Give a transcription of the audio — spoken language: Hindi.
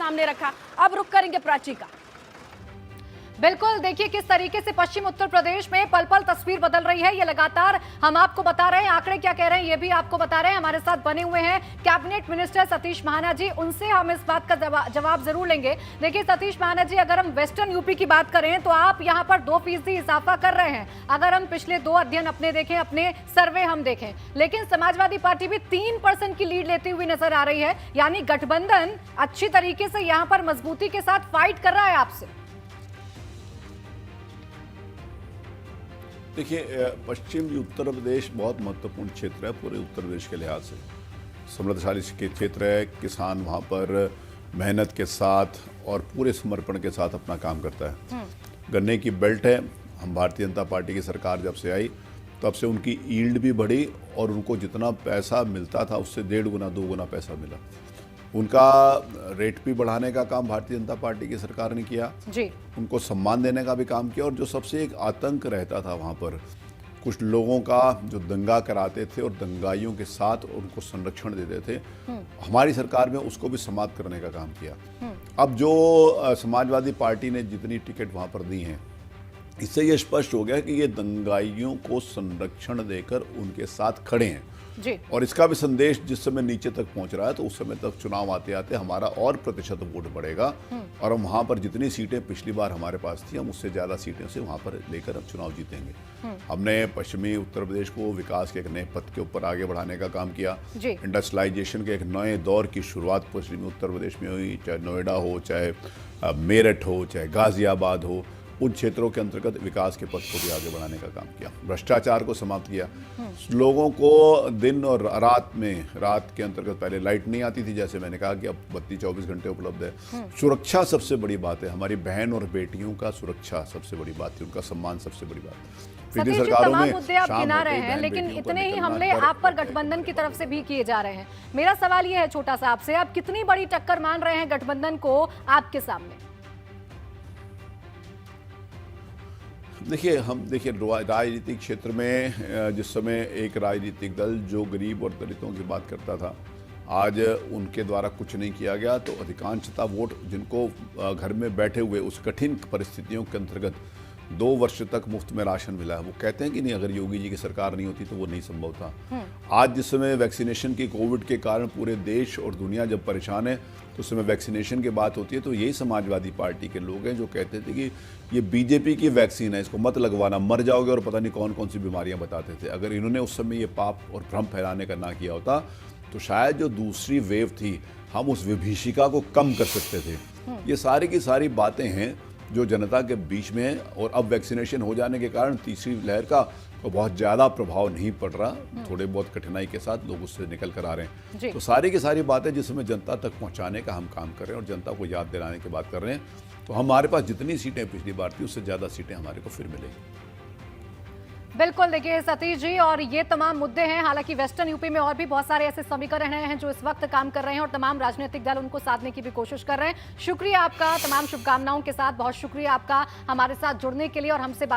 सामने रखा। अब रुक करेंगे प्राची का। बिल्कुल, देखिए किस तरीके से पश्चिम उत्तर प्रदेश में पल पल तस्वीर बदल रही है। ये लगातार हम आपको बता रहे हैं, आंकड़े क्या कह रहे हैं ये भी आपको बता रहे हैं। हमारे साथ बने हुए हैं कैबिनेट मिनिस्टर सतीश महाना जी, उनसे हम इस बात का जवाब जरूर लेंगे। देखिए सतीश महाना जी, अगर हम वेस्टर्न यूपी की बात करें तो आप यहाँ पर 2% इजाफा कर रहे हैं। अगर हम पिछले 2 अध्ययन अपने देखें, अपने सर्वे हम देखें, लेकिन समाजवादी पार्टी भी 3% की लीड लेती हुई नजर आ रही है। यानी गठबंधन अच्छी तरीके से यहाँ पर मजबूती के साथ फाइट कर रहा है आपसे। देखिए, पश्चिमी उत्तर प्रदेश बहुत महत्वपूर्ण क्षेत्र है पूरे उत्तर प्रदेश के लिहाज से। समृद्धशाली के क्षेत्र है, किसान वहाँ पर मेहनत के साथ और पूरे समर्पण के साथ अपना काम करता है। गन्ने की बेल्ट है। हम भारतीय जनता पार्टी की सरकार जब से आई तब से उनकी यील्ड भी बढ़ी और उनको जितना पैसा मिलता था उससे 1.5 गुना 2 गुना पैसा मिला। उनका रेट भी बढ़ाने का काम भारतीय जनता पार्टी की सरकार ने किया जी। उनको सम्मान देने का भी काम किया। और जो सबसे एक आतंक रहता था वहाँ पर कुछ लोगों का, जो दंगा कराते थे और दंगाइयों के साथ उनको संरक्षण देते थे, हमारी सरकार में उसको भी समाप्त करने का काम किया। अब जो समाजवादी पार्टी ने जितनी टिकट वहाँ पर दी हैं, इससे ये स्पष्ट हो गया कि ये दंगाइयों को संरक्षण देकर उनके साथ खड़े हैं जी। और इसका भी संदेश जिस समय नीचे तक पहुंच रहा है, तो उस समय तक चुनाव आते आते हमारा और प्रतिशत वोट बढ़ेगा और हम वहां पर जितनी सीटें पिछली बार हमारे पास थी, हम उससे ज्यादा सीटें से वहां पर लेकर हम चुनाव जीतेंगे। हमने पश्चिमी उत्तर प्रदेश को विकास के एक नए पथ के ऊपर आगे बढ़ाने का काम किया। इंडस्ट्रियलाइजेशन के एक नए दौर की शुरुआत पश्चिमी उत्तर प्रदेश में हुई, चाहे नोएडा हो, चाहे मेरठ हो, चाहे गाजियाबाद हो। उन क्षेत्रों के अंतर्गत विकास के पथ को भी आगे बढ़ाने का काम किया। भ्रष्टाचार को समाप्त किया। लोगों को दिन और रात में, रात के अंतर्गत पहले लाइट नहीं आती थी, जैसे मैंने कहा कि अब बत्ती 24 घंटे उपलब्ध है। सुरक्षा सबसे बड़ी बात है। हमारी बहन और बेटियों का सुरक्षा सबसे बड़ी बात है, उनका सम्मान सबसे बड़ी बात है। सतीश जी, तमाम मुद्दे आप गिना रहे हैं, लेकिन इतने ही हमले आप पर गठबंधन की तरफ से भी किए जा रहे हैं। मेरा सवाल ये है छोटा सा आपसे, आप कितनी बड़ी टक्कर मान रहे हैं गठबंधन को आपके सामने? देखिए, राजनीतिक क्षेत्र में जिस समय एक राजनीतिक दल जो गरीब और दलितों की बात करता था, आज उनके द्वारा कुछ नहीं किया गया, तो अधिकांशतः वोट जिनको घर में बैठे हुए उस कठिन परिस्थितियों के अंतर्गत 2 वर्ष तक मुफ्त में राशन मिला है, वो कहते हैं कि नहीं, अगर योगी जी की सरकार नहीं होती तो वो नहीं संभव था। आज जिस समय वैक्सीनेशन की, कोविड के कारण पूरे देश और दुनिया जब परेशान है, तो उस समय वैक्सीनेशन की बात होती है, तो यही समाजवादी पार्टी के लोग हैं जो कहते थे कि ये बीजेपी की वैक्सीन है, इसको मत लगवाना, मर जाओगे, और पता नहीं कौन कौन सी बीमारियां बताते थे। अगर इन्होंने उस समय ये पाप और भ्रम फैलाने का ना किया होता, तो शायद जो दूसरी वेव थी, हम उस विभीषिका को कम कर सकते थे। ये सारी की सारी बातें हैं जो जनता के बीच में है। और अब वैक्सीनेशन हो जाने के कारण तीसरी लहर का तो बहुत ज़्यादा प्रभाव नहीं पड़ रहा, थोड़े बहुत कठिनाई के साथ लोग उससे निकल कर आ रहे हैं। तो सारी की सारी बातें जिसमें जनता तक पहुंचाने का हम काम कर रहे हैं और जनता को याद दिलाने की बात कर रहे हैं, तो हमारे पास जितनी सीटें पिछली बार थी उससे ज़्यादा सीटें हमारे को फिर मिलेंगी। बिल्कुल, देखिए सतीश जी, और ये तमाम मुद्दे हैं। हालांकि वेस्टर्न यूपी में और भी बहुत सारे ऐसे समीकरण हैं जो इस वक्त काम कर रहे हैं और तमाम राजनीतिक दल उनको साधने की भी कोशिश कर रहे हैं। शुक्रिया आपका, तमाम शुभकामनाओं के साथ बहुत शुक्रिया आपका हमारे साथ जुड़ने के लिए और हमसे बातचीत